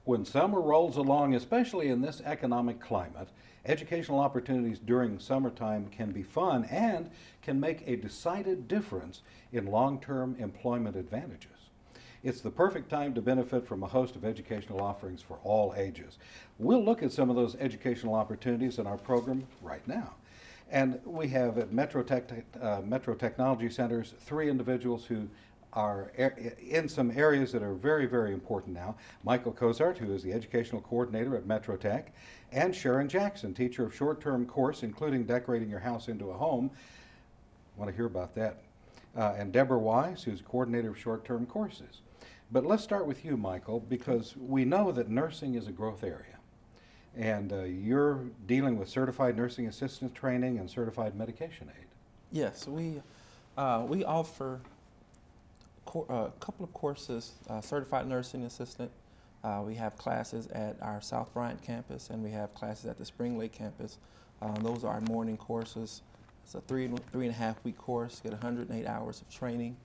When summer rolls along, especially in this economic climate, educational opportunities during summertime can be fun and can make a decided difference in long-term employment advantages. It's the perfect time to benefit from a host of educational offerings for all ages. We'll look at some of those educational opportunities in our program right now. And we have at Metro Technology Centers 3 individuals who are in some areas that are very, very important now. Michael Cozart, who is the educational coordinator at Metro Tech, and Sharon Jackson, teacher of short-term course, including decorating your house into a home. I want to hear about that. And Deborah Wise, who's coordinator of short-term courses. But let's start with you, Michael, because we know that nursing is a growth area. And you're dealing with certified nursing assistant training and certified medication aid. Yes, we offer a couple of courses, certified nursing assistant. We have classes at our South Bryant campus, and we have classes at the Spring Lake campus. Those are our morning courses. It's a three and a half week course, get 108 hours of training.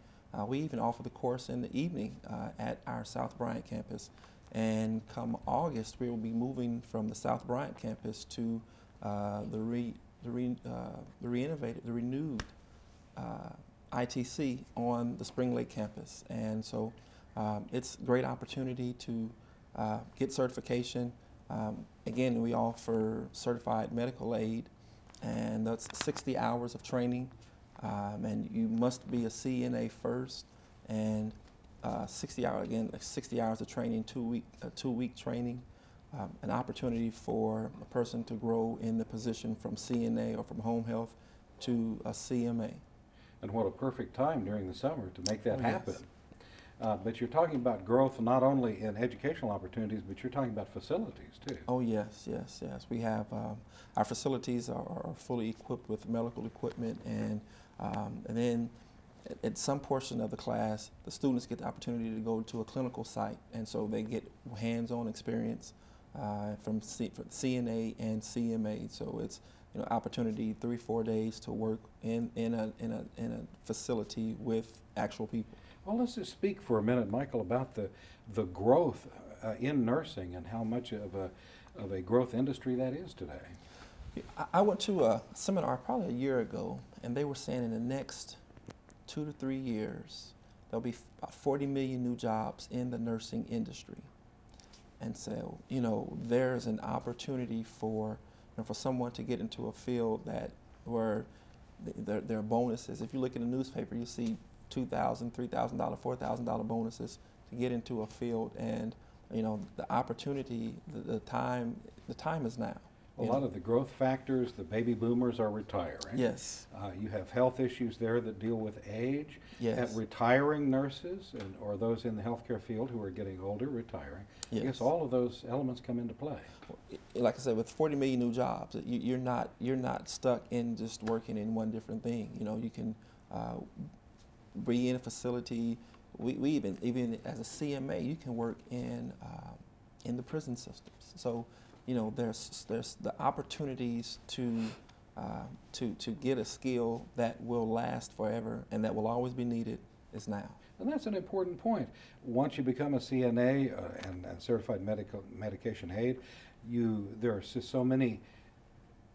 We even offer the course in the evening at our South Bryant campus. And come August, we will be moving from the South Bryant campus to the renewed ITC on the Spring Lake campus. And so it's a great opportunity to get certification. Again, we offer certified medical aid, and that's 60 hours of training. And you must be a CNA first, and 60 hours of training, two-week training, an opportunity for a person to grow in the position from CNA or from home health to a CMA. And what a perfect time during the summer to make that happen. Yes. But you're talking about growth not only in educational opportunities, but you're talking about facilities too. Oh yes, yes, yes. We have our facilities are fully equipped with medical equipment, and then at some portion of the class, the students get the opportunity to go to a clinical site, and so they get hands-on experience from CNA and CMA. So it's opportunity 3-4 days to work in a facility with actual people. Well, let's just speak for a minute, Michael, about the growth in nursing and how much of a growth industry that is today. I went to a seminar probably a year ago, and they were saying in the next 2 to 3 years, there'll be about 40 million new jobs in the nursing industry. And so, there's an opportunity for someone to get into a field where there are bonuses. If you look in the newspaper, you see $2,000, $3,000, $4,000 bonuses to get into a field, and the opportunity, the time is now. A lot of the growth factors, the baby boomers are retiring. Yes. You have health issues there that deal with age. Yes. Retiring nurses or those in the healthcare field who are getting older, retiring. Yes. I guess all of those elements come into play. Like I said, with 40 million new jobs, you're not stuck in just working in one different thing. You can be in a facility. We even as a CMA, you can work in the prison systems. So there's the opportunities to get a skill that will last forever and that will always be needed is now. And that's an important point. Once you become a CNA and certified medication aid, there are just so many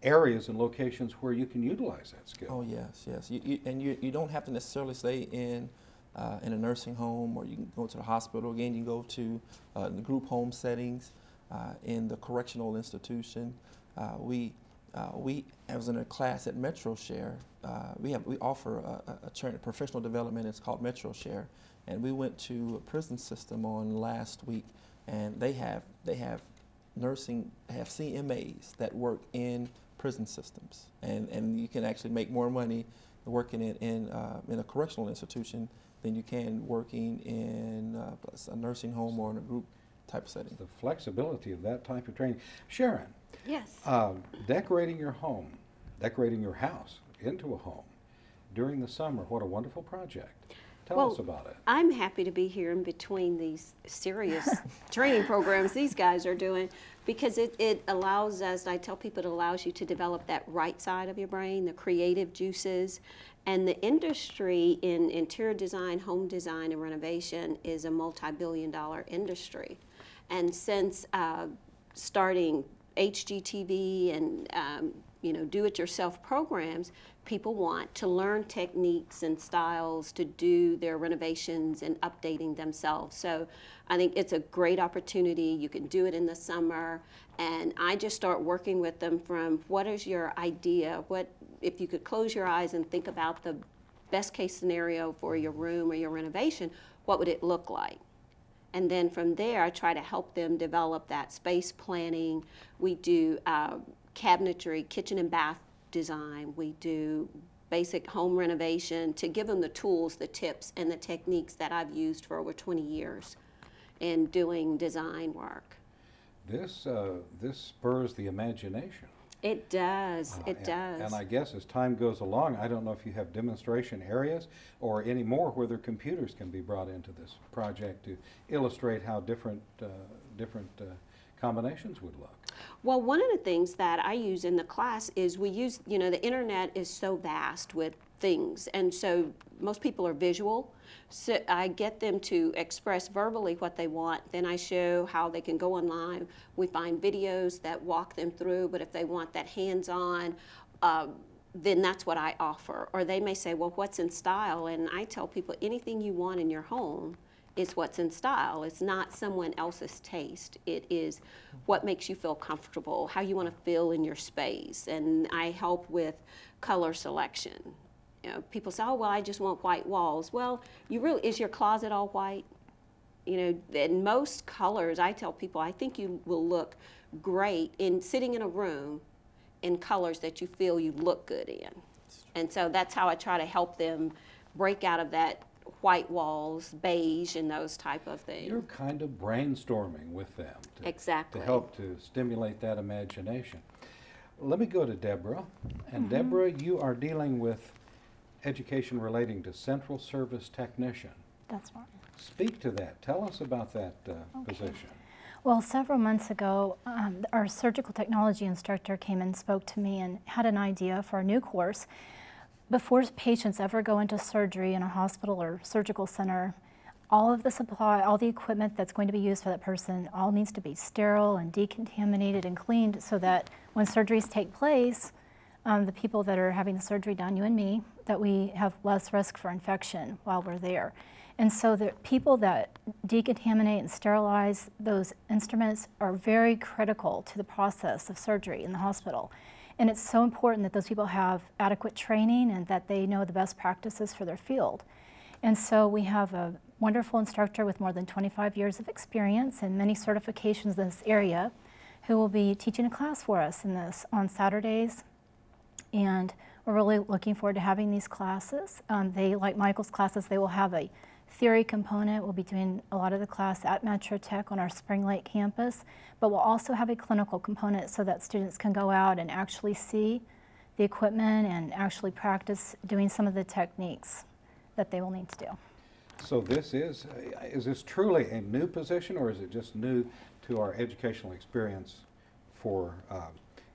areas and locations where you can utilize that skill. Oh yes, yes. You don't have to necessarily stay in a nursing home, or you can go to the hospital. Again, you go to the group home settings. In the correctional institution, I was in a class at MetroShare. We offer a professional development. It's called MetroShare, and we went to a prison system on last week, and they have CMAs that work in prison systems, and you can actually make more money working in a correctional institution than you can working in a nursing home or in a group type setting. The flexibility of that type of training. Sharon. Yes. Decorating your home, decorating your house into a home during the summer, what a wonderful project. Tell us about it. I'm happy to be here in between these serious training programs these guys are doing, because it allows us, I tell people, it allows you to develop that right side of your brain, the creative juices. And the industry in interior design, home design, and renovation is a multi-billion-dollar industry. And since starting HGTV and do-it-yourself programs, people want to learn techniques and styles to do their renovations and updating themselves. So I think it's a great opportunity. You can do it in the summer, and I just start working with them from what is your idea? What if you could close your eyes and think about the best case scenario for your room or your renovation, what would it look like? And then from there, I try to help them develop that space planning. We do cabinetry, kitchen and bath design. We do basic home renovation to give them the tools, the tips, and the techniques that I've used for over 20 years in doing design work. This spurs the imagination. It does. It does. And I guess as time goes along, I don't know if you have demonstration areas or any more where their computers can be brought into this project to illustrate how different combinations would look. Well, one of the things that I use in the class is we use, the internet is so vast with things, and so most people are visual. So I get them to express verbally what they want, then I show how they can go online. We find videos that walk them through, but if they want that hands-on, then that's what I offer. Or they may say, well, what's in style? And I tell people anything you want in your home is what's in style. It's not someone else's taste. It is what makes you feel comfortable, how you want to feel in your space. And I help with color selection. People say, oh, well, I just want white walls. Well, is your closet all white? In most colors, I tell people, I think you will look great in sitting in a room in colors that you feel you look good in. And so that's how I try to help them break out of that white walls, beige, and those type of things. You're kind of brainstorming with them exactly to help to stimulate that imagination. Let me go to Deborah. And Deborah, you are dealing with education relating to central service technician. That's right. Speak to that. Tell us about that position. Well, several months ago, our surgical technology instructor came and spoke to me and had an idea for a new course. Before patients ever go into surgery in a hospital or surgical center, all of the supply, all the equipment that's going to be used for that person, all needs to be sterile and decontaminated and cleaned so that when surgeries take place, the people that are having the surgery done, you and me, that we have less risk for infection while we're there. And so the people that decontaminate and sterilize those instruments are very critical to the process of surgery in the hospital. And it's so important that those people have adequate training and that they know the best practices for their field. And so we have a wonderful instructor with more than 25 years of experience and many certifications in this area who will be teaching a class for us in this on Saturdays. And we're really looking forward to having these classes. They, like Michael's classes, they will have a theory component. We'll be doing a lot of the class at Metro Tech on our Spring Lake campus, but we'll also have a clinical component so that students can go out and actually see the equipment and actually practice doing some of the techniques that they will need to do. So this is this truly a new position, or is it just new to our educational experience for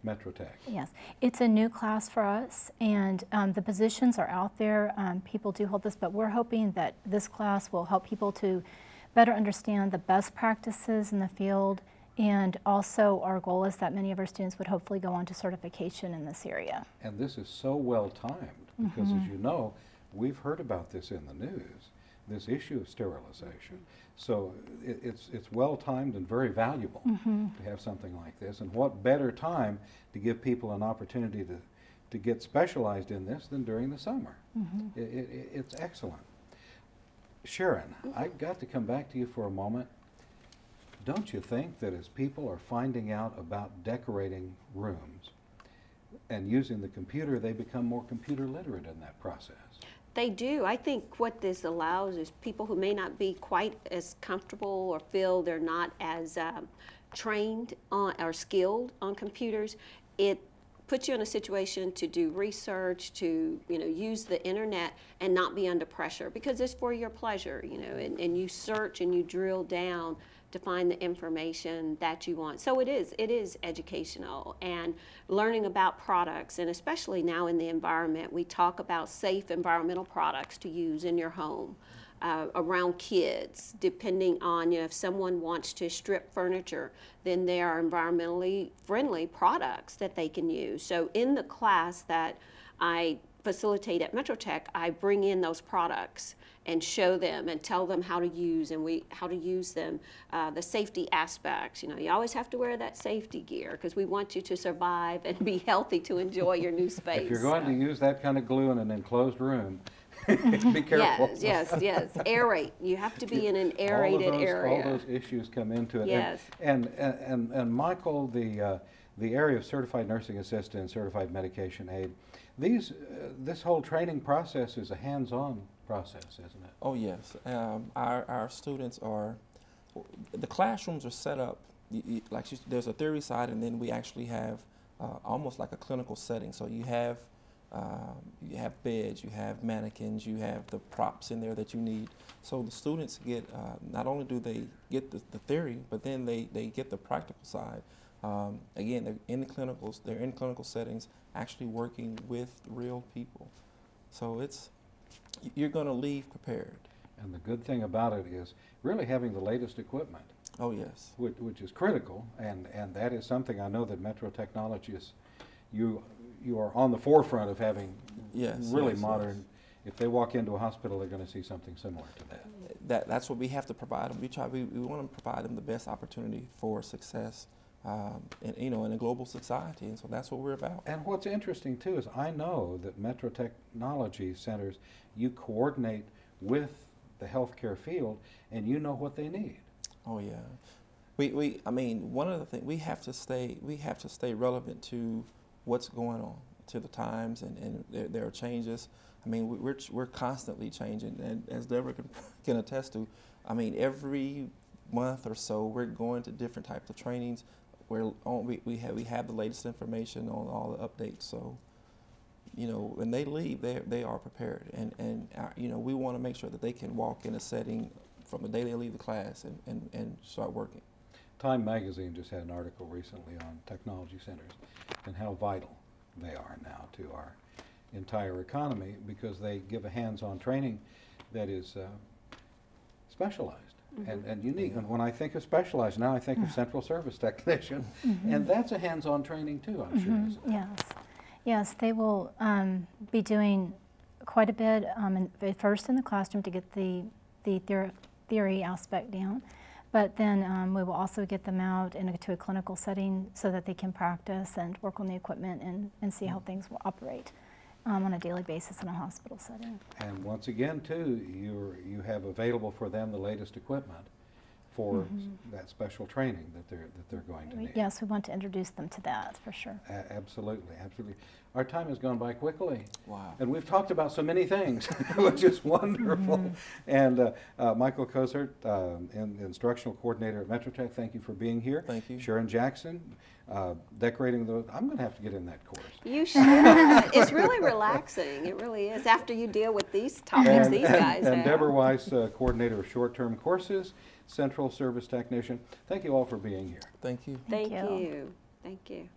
Metro Tech? Yes, it's a new class for us, and the positions are out there. People do hold this, but we're hoping that this class will help people to better understand the best practices in the field, and also our goal is that many of our students would hopefully go on to certification in this area. And this is so well timed because, as you know, we've heard about this in the news, this issue of sterilization. So it's well timed and very valuable to have something like this. And what better time to give people an opportunity to get specialized in this than during the summer? It's excellent. Sharon, I've got to come back to you for a moment. Don't you think that as people are finding out about decorating rooms and using the computer, they become more computer literate in that process? They do. I think what this allows is people who may not be quite as comfortable or feel they're not as trained on or skilled on computers, it puts you in a situation to do research, to use the internet and not be under pressure because it's for your pleasure, and you search and you drill down to find the information that you want. So it is educational and learning about products, and especially now in the environment, we talk about safe environmental products to use in your home. around kids, depending on, if someone wants to strip furniture, then there are environmentally friendly products that they can use. So in the class that I facilitate at Metro Tech, I bring in those products and show them and tell them how to use them, the safety aspects. You always have to wear that safety gear because we want you to survive and be healthy to enjoy your new space. If you're going to use that kind of glue in an enclosed room, be careful. Yes. Aerate. You have to be in an aerated area. All those issues come into it. Yes. And Michael, the area of certified nursing assistant and certified medication aid, this whole training process is a hands-on process, isn't it? Oh yes, our students the classrooms are set up, there's a theory side, and then we actually have almost like a clinical setting. So you have beds, you have mannequins, you have the props in there that you need. So the students get, not only do they get the theory, but then they get the practical side. Again, they're in clinical settings, actually working with real people. So you're going to leave prepared. And the good thing about it is really having the latest equipment. Oh yes. Which is critical, and that is something I know that Metro Technologies, you are on the forefront of having really modern. Yes. If they walk into a hospital, they're going to see something similar to that. That's what we have to provide them. We want to provide them the best opportunity for success, in a global society, and so that's what we're about. And what's interesting too is I know that Metro Technology Centers, you coordinate with the healthcare field, and you know what they need. Oh yeah, one of the things we have to stay relevant to what's going on, to the times, and there are changes. We're constantly changing, and as Deborah can attest to, every month or so we're going to different types of trainings. We have the latest information on all the updates. So, when they leave, they are prepared, and we want to make sure that they can walk in a setting from the day they leave the class and start working. Time Magazine just had an article recently on technology centers and how vital they are now to our entire economy, because they give a hands-on training that is specialized. Mm-hmm. and unique. And when I think of specialized, now I think of central service technician, and that's a hands-on training too, I'm sure. Isn't it? Yes, they will be doing quite a bit first in the classroom to get the theory aspect down, but then we will also get them out into a clinical setting so that they can practice and work on the equipment and see how things will operate on a daily basis in a hospital setting. And once again, too, you have available for them the latest equipment for that special training that they're going to need. Yes, we want to introduce them to that for sure. Absolutely. Our time has gone by quickly. Wow. And we've talked about so many things, which is wonderful. And Michael Kozert, Instructional Coordinator at Metro Tech, thank you for being here. Thank you. Sharon Jackson, decorating I'm going to have to get in that course. You should. It's really relaxing. It really is. After you deal with these topics these guys have. And Deborah Weiss, Coordinator of Short-Term Courses, Central Service Technician. Thank you all for being here. Thank you. Thank you. Thank you.